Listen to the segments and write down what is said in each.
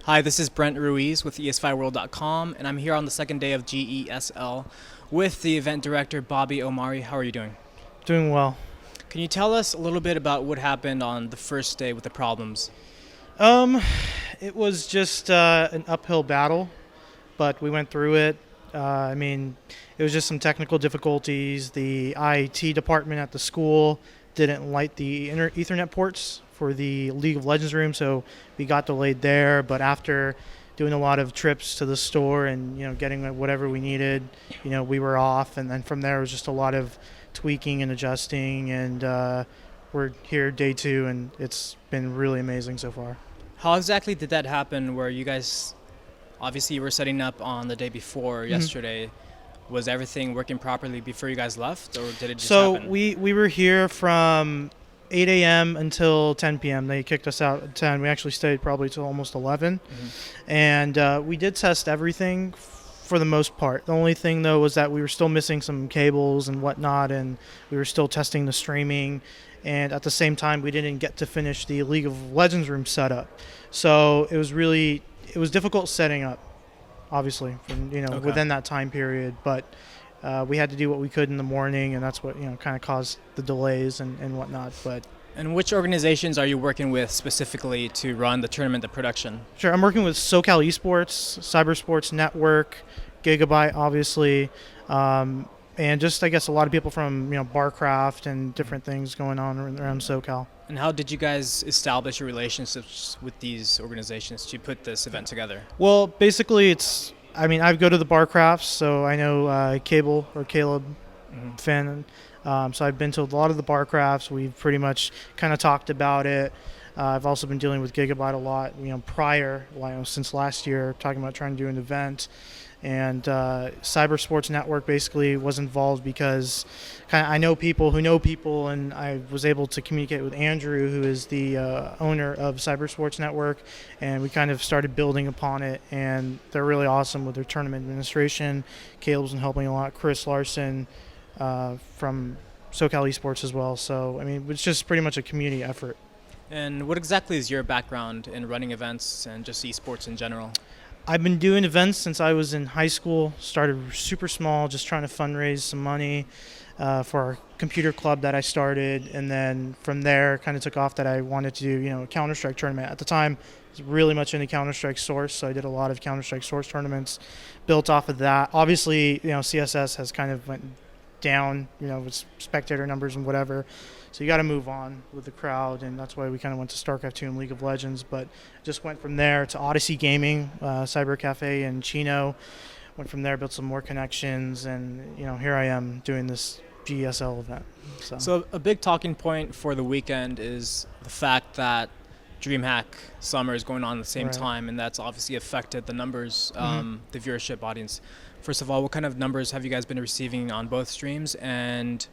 Hi, this is Brent Ruiz with ESFIworld.com, and I'm here on the second day of Gesl with the event director, Bobby Omari. How are you doing? Doing well. Can you tell us a little bit about what happened on the first day with the problems? Um, it was just an uphill battle, but we went through it. It was just some technical difficulties. The IT department at the school didn't light the Ethernet ports for the League of Legends room, so we got delayed there. But after doing a lot of trips to the store and getting whatever we needed, we were off. And then from there it was just a lot of tweaking and adjusting, and we're here day 2, and it's been really amazing so far. How exactly did that happen where you guys, obviously you were setting up on the day before yesterday. Was everything working properly before you guys left, or did it just happen? So we were here from 8 a.m. until 10 p.m. They kicked us out at 10. We actually stayed probably till almost 11. And we did test everything for the most part. The only thing, though, was that we were still missing some cables and whatnot, and we were still testing the streaming. And at the same time, we didn't get to finish the League of Legends room setup. So it was difficult setting up, obviously, from, within that time period. But we had to do what we could in the morning, and that's what kind of caused the delays and whatnot. And which organizations are you working with specifically to run the tournament, the production? Sure, I'm working with SoCal Esports, Cybersports Network, Gigabyte, obviously, and just, I guess, a lot of people from Barcraft and different things going on around SoCal. And how did you guys establish your relationships with these organizations to put this event together? Well, basically, I go to the Barcrafts, so I know Caleb Finn. So I've been to a lot of the Barcrafts. We've pretty much kind of talked about it. I've also been dealing with Gigabyte a lot, prior, since last year, talking about trying to do an event. And Cybersports Network basically was involved because I know people who know people, and I was able to communicate with Andrew, who is the owner of Cybersports Network, and we kind of started building upon it. And they're really awesome with their tournament administration. Caleb's been helping a lot. Chris Larson from SoCal Esports as well. So, it's just pretty much a community effort. And what exactly is your background in running events and just esports in general? I've been doing events since I was in high school. Started super small, just trying to fundraise some money for our computer club that I started, and then from there kind of took off that I wanted to do a Counter-Strike tournament. At the time, I was really much into Counter-Strike Source, so I did a lot of Counter-Strike Source tournaments built off of that. Obviously, CSS has kind of went down, with spectator numbers and whatever. So you got to move on with the crowd, and that's why we kind of went to StarCraft 2 and League of Legends. But just went from there to Odyssey Gaming, Cyber Cafe in Chino. Went from there, built some more connections, and here I am doing this GSL event. So a big talking point for the weekend is the fact that DreamHack Summer is going on at the same time, and that's obviously affected the numbers, the viewership audience. First of all, what kind of numbers have you guys been receiving on both streams, and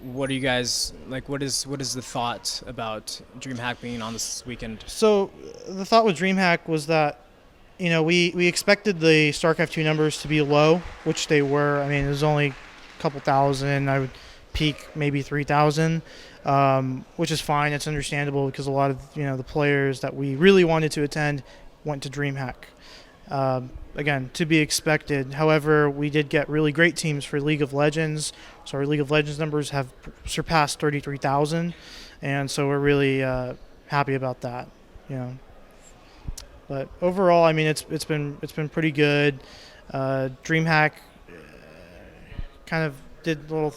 what are you guys like? What is the thought about DreamHack being on this weekend? So the thought with DreamHack was that we expected the StarCraft 2 numbers to be low, which they were. It was only a couple thousand. I would peak maybe 3,000, which is fine. It's understandable because a lot of the players that we really wanted to attend went to DreamHack. Again, to be expected. However, we did get really great teams for League of Legends. So our League of Legends numbers have surpassed 33,000, and so we're really happy about that. But overall, it's been pretty good. DreamHack kind of did a little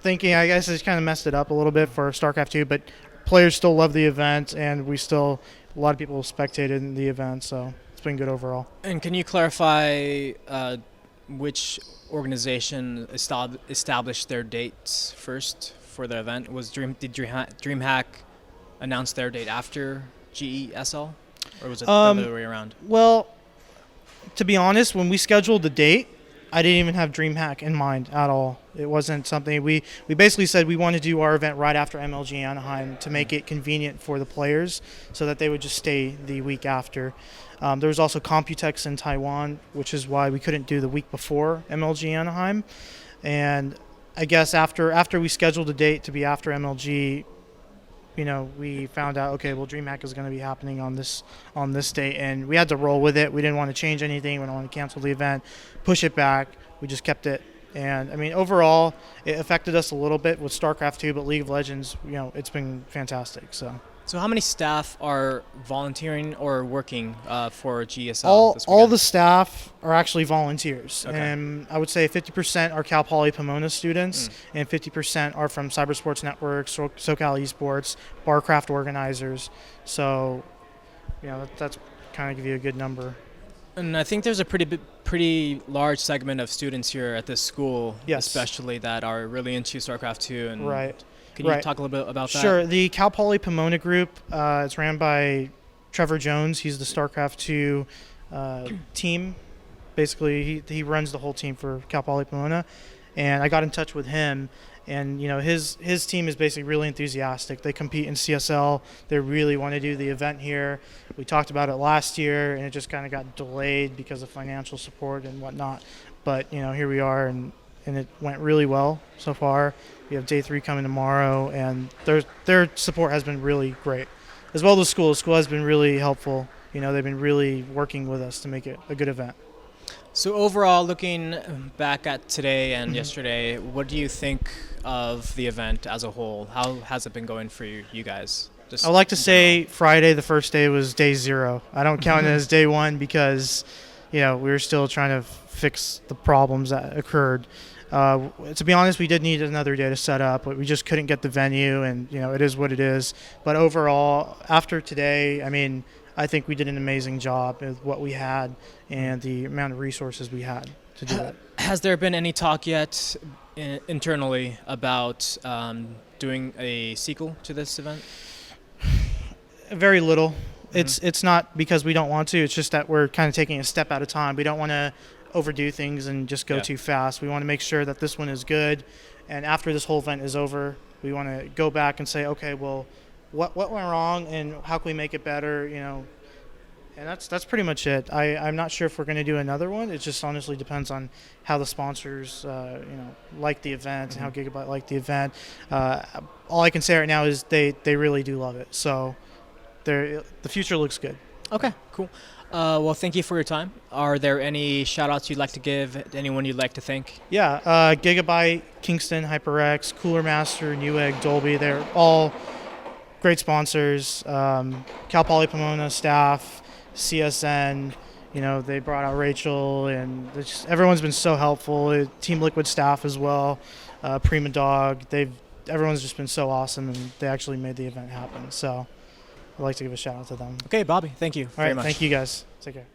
thinking. I guess it's kind of messed it up a little bit for StarCraft 2, but players still love the event, and a lot of people spectated in the event. So it's been good overall. And can you clarify which organization established their dates first for the event? Did DreamHack announce their date after GESL, or was it the other way around? Well, to be honest, when we scheduled the date, I didn't even have DreamHack in mind at all. It wasn't something we basically said we wanted to do our event right after MLG Anaheim to make it convenient for the players so that they would just stay the week after. There was also Computex in Taiwan, which is why we couldn't do the week before MLG Anaheim. And I guess after we scheduled a date to be after MLG, we found out, okay, well, DreamHack is going to be happening on this date, and we had to roll with it. We didn't want to change anything. We didn't want to cancel the event, push it back. We just kept it. And I mean, overall, it affected us a little bit with StarCraft 2, but League of Legends, it's been fantastic. So how many staff are volunteering or working for GSL this All weekend? the staff are actually volunteers. Okay. And I would say 50% are Cal Poly Pomona students, and 50% are from Cybersports Network, SoCal Esports, Barcraft organizers. So, that's kind of give you a good number. And I think there's a pretty large segment of students here at this school, Yes. especially that are really into StarCraft 2. And Right. Can you Right. talk a little bit about that? Sure. The Cal Poly Pomona group, it's ran by Trevor Jones. He's the StarCraft 2 team. Basically, he runs the whole team for Cal Poly Pomona. And I got in touch with him. And, his team is basically really enthusiastic. They compete in CSL. They really want to do the event here. We talked about it last year, and it just kind of got delayed because of financial support and whatnot. But, here we are, and it went really well so far. We have day 3 coming tomorrow, and their support has been really great. As well as the school. The school has been really helpful. They've been really working with us to make it a good event. So overall, looking back at today and yesterday, what do you think of the event as a whole? How has it been going for you guys? I would like to say Friday, the first day, was day 0. I don't count it as day 1 because, we were still trying to fix the problems that occurred. To be honest, we did need another day to set up, but we just couldn't get the venue, and, it is what it is. But overall, after today, I think we did an amazing job with what we had and the amount of resources we had to do it. Has there been any talk yet internally about doing a sequel to this event? Very little. It's not because we don't want to. It's just that we're kind of taking a step at a time. We don't want to overdo things and just go too fast. We want to make sure that this one is good. And after this whole event is over, we want to go back and say, okay, well, what went wrong and how can we make it better, And that's pretty much it. I'm not sure if we're going to do another one. It just honestly depends on how the sponsors, like the event and how Gigabyte like the event. All I can say right now is they really do love it. So the future looks good. Okay, cool. Well, thank you for your time. Are there any shout-outs you'd like to give, anyone you'd like to thank? Yeah, Gigabyte, Kingston, HyperX, Cooler Master, Newegg, Dolby, they're all great sponsors. Cal Poly Pomona staff, CSN, they brought out Rachel, and everyone's been so helpful. Team Liquid staff as well, Prima Dog, everyone's just been so awesome, and they actually made the event happen. So I'd like to give a shout out to them. Okay, Bobby, thank you very much. Thank you guys. Take care.